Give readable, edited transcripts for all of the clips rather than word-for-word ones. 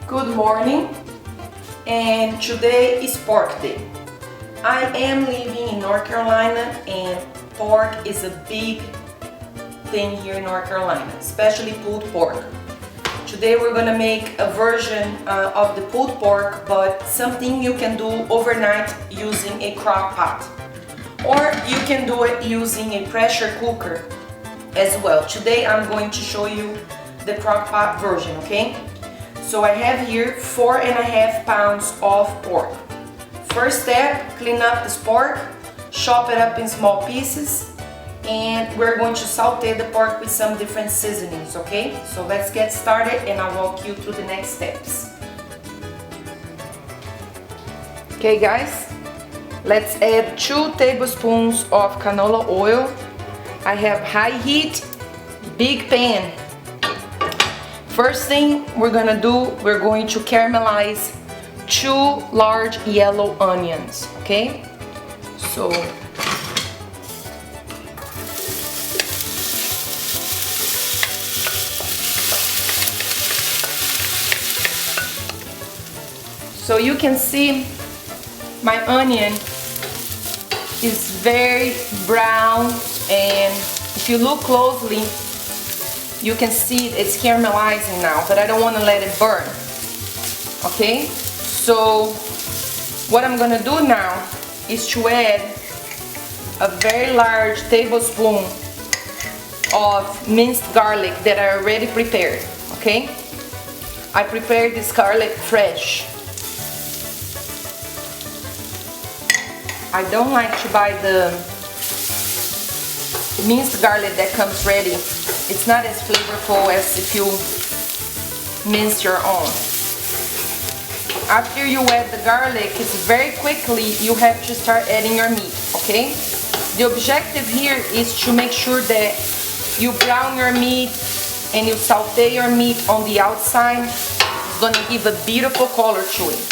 Good morning, and today is pork day. I am living in North Carolina and pork is a big thing here in North Carolina, especially pulled pork. Today we're gonna make a version of the pulled pork, but something you can do overnight using a crock pot. Or you can do it using a pressure cooker as well. Today I'm going to show you the crock pot version, okay? So I have here 4.5 pounds of pork. First step, clean up this pork, chop it up in small pieces, and we're going to saute the pork with some different seasonings, okay? So let's get started and I'll walk you through the next steps. Okay guys, let's add 2 tablespoons of canola oil. I have high heat, big pan. First thing we're gonna do, we're going to caramelize 2 large yellow onions, okay? So you can see my onion is very brown, and if you look closely, you can see it's caramelizing now, but I don't want to let it burn. Okay, so what I'm gonna do now is to add a very large tablespoon of minced garlic that I already prepared. Okay, I prepared this garlic fresh. I don't like to buy the minced garlic that comes ready. It's not as flavorful as if you mince your own. After you add the garlic, it's very quickly you have to start adding your meat, okay? The objective here is to make sure that you brown your meat and you saute your meat on the outside. It's gonna give a beautiful color to it.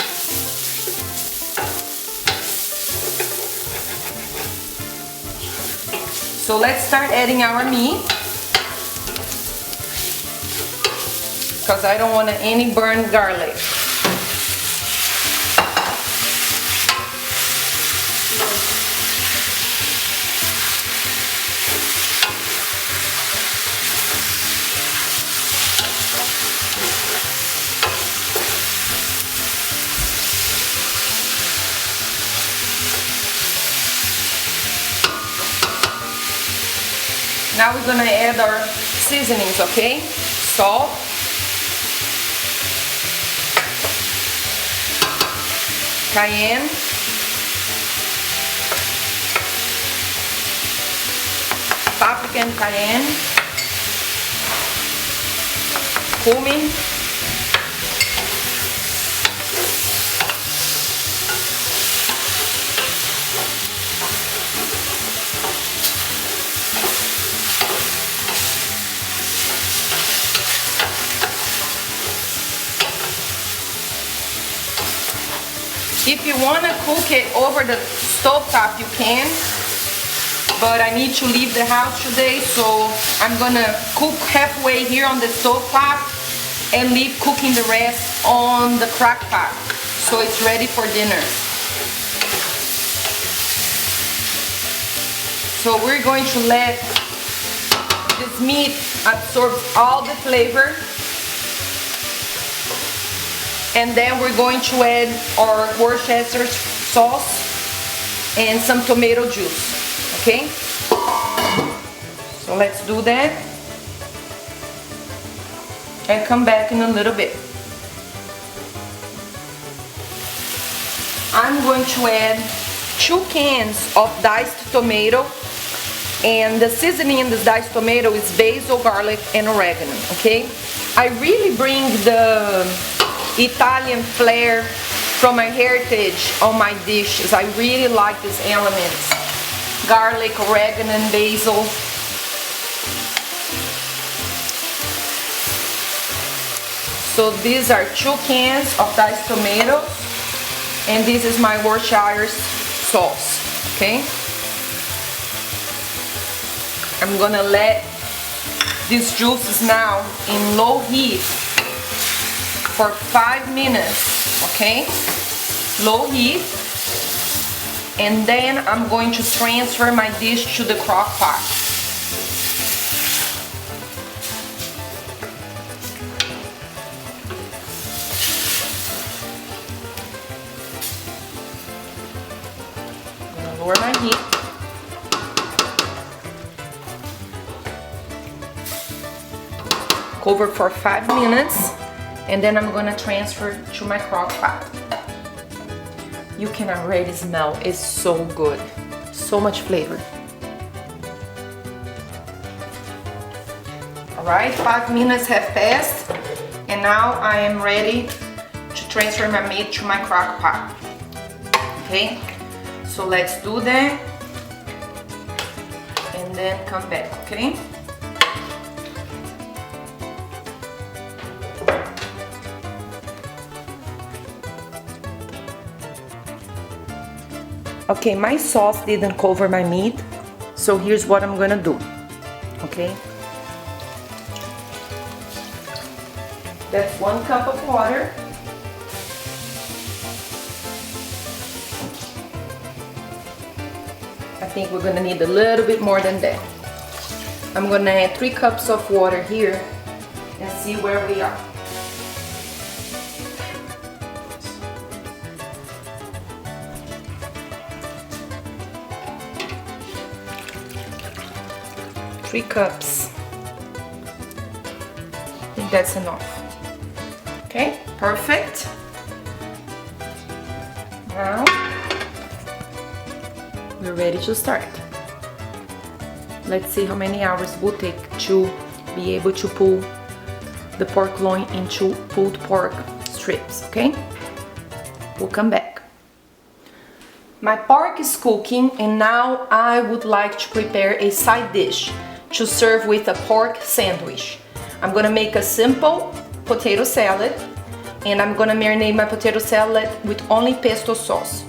So let's start adding our meat, because I don't want any burned garlic. Now we're gonna add our seasonings, okay? Salt, cayenne, paprika and cayenne, cumin, if you want to cook it over the stove top, you can, but I need to leave the house today, so I'm gonna cook halfway here on the stove top and leave cooking the rest on the crock pot, so it's ready for dinner. So we're going to let this meat absorb all the flavor. And then we're going to add our Worcestershire sauce and some tomato juice, okay? So let's do that and come back in a little bit. I'm going to add 2 cans of diced tomato, and the seasoning in this diced tomato is basil, garlic, and oregano, okay? I really bring the Italian flair from my heritage on my dishes. I really like these elements: garlic, oregano, and basil. So these are 2 cans of diced tomatoes, and this is my Worcestershire sauce, okay? I'm gonna let these juices now in low heat for 5 minutes, okay? Low heat. And then I'm going to transfer my dish to the crock pot. I'm gonna lower my heat. Cover for 5 minutes, and then I'm gonna transfer to my crock pot. You can already smell, it's so good, so much flavor. Alright, 5 minutes have passed, and now I am ready to transfer my meat to my crock pot. Okay, so let's do that, and then come back, okay? Okay, my sauce didn't cover my meat, so here's what I'm gonna do, okay? That's 1 cup of water. I think we're gonna need a little bit more than that. I'm gonna add 3 cups of water here and see where we are. Three cups. I think that's enough. Okay, perfect. Now we're ready to start. Let's see how many hours it will take to be able to pull the pork loin into pulled pork strips, okay? We'll come back. My pork is cooking, and now I would like to prepare a side dish to serve with a pork sandwich. I'm gonna make a simple potato salad, and I'm gonna marinate my potato salad with only pesto sauce.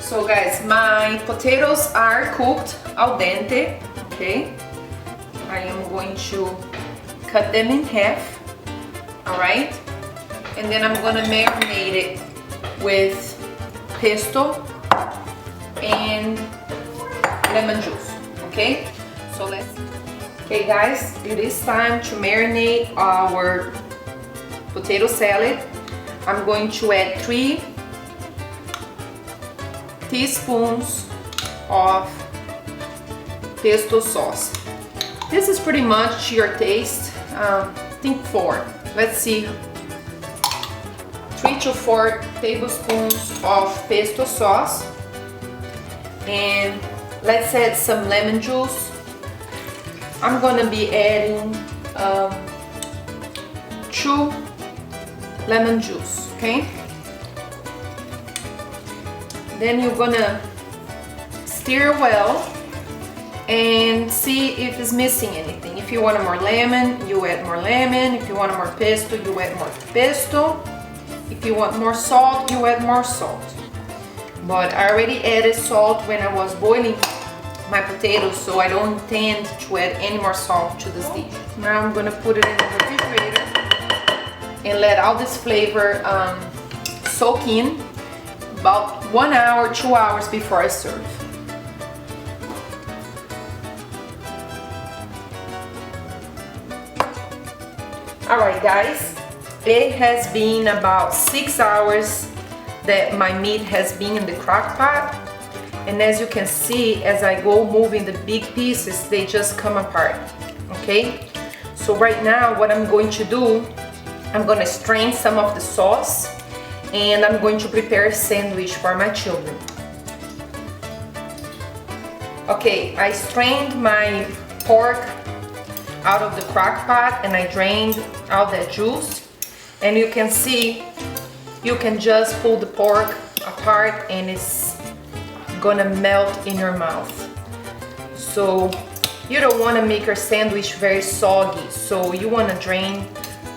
So guys, my potatoes are cooked al dente, okay? I am going to cut them in half, alright? And then I'm gonna marinate it with pesto and lemon juice. Okay, so let's. Okay, guys, it is time to marinate our potato salad. I'm going to add 3 teaspoons of pesto sauce. This is pretty much your taste. I think 4. Let's see. 3 to 4 tablespoons of pesto sauce, and let's add some lemon juice. I'm gonna be adding 2 lemon juice, okay? Then you're gonna stir well and see if it's missing anything. If you want more lemon, you add more lemon. If you want more pesto, you add more pesto. If you want more salt, you add more salt. But I already added salt when I was boiling my potatoes, so I don't intend to add any more salt to this dish. Now I'm gonna put it in the refrigerator and let all this flavor soak in about 1 hour, 2 hours before I serve. Alright guys, it has been about 6 hours that my meat has been in the crock pot, and as you can see, as I go moving the big pieces, they just come apart, okay? So right now what I'm going to do, I'm going to strain some of the sauce, and I'm going to prepare a sandwich for my children. Okay, I strained my pork out of the crock pot and I drained all that juice, and you can see you can just pull the pork apart and it's gonna melt in your mouth. So you don't want to make your sandwich very soggy, so you want to drain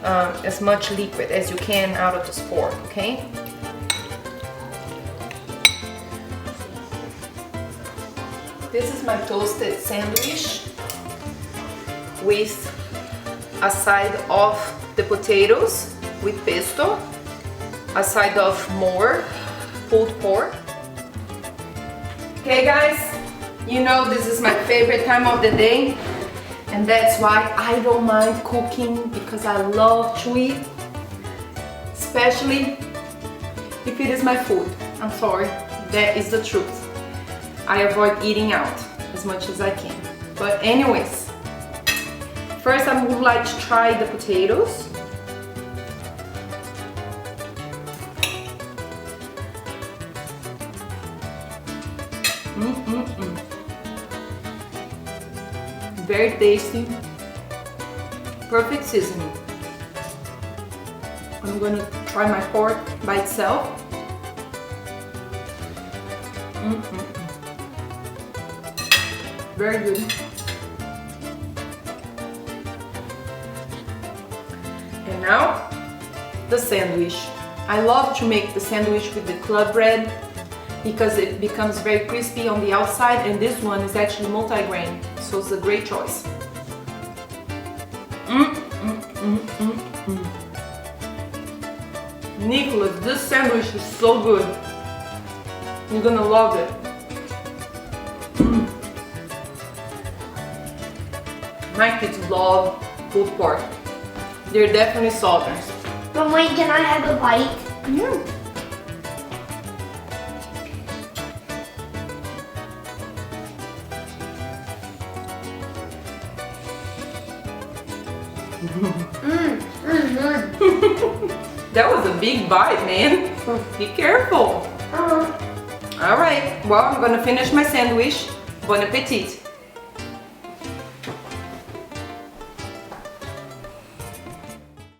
as much liquid as you can out of this pork, okay? This is my toasted sandwich with a side of the potatoes with pesto, a side of more pulled pork. Okay guys, you know this is my favorite time of the day, and that's why I don't mind cooking, because I love to eat, especially if it is my food. I'm sorry, that is the truth. I avoid eating out as much as I can. But anyways, first I would like to try the potatoes. Very tasty, perfect seasoning. I'm gonna try my pork by itself. Very good. And now, the sandwich. I love to make the sandwich with the club bread because it becomes very crispy on the outside, and this one is actually multi-grain, so it's a great choice. Nicholas, this sandwich is so good. You're gonna love it. My kids love pulled pork. They're definitely Southerns. But wait, can I have a bite? Yeah. That was a big bite, man. Be careful. All right, well, I'm gonna finish my sandwich. Bon appetit.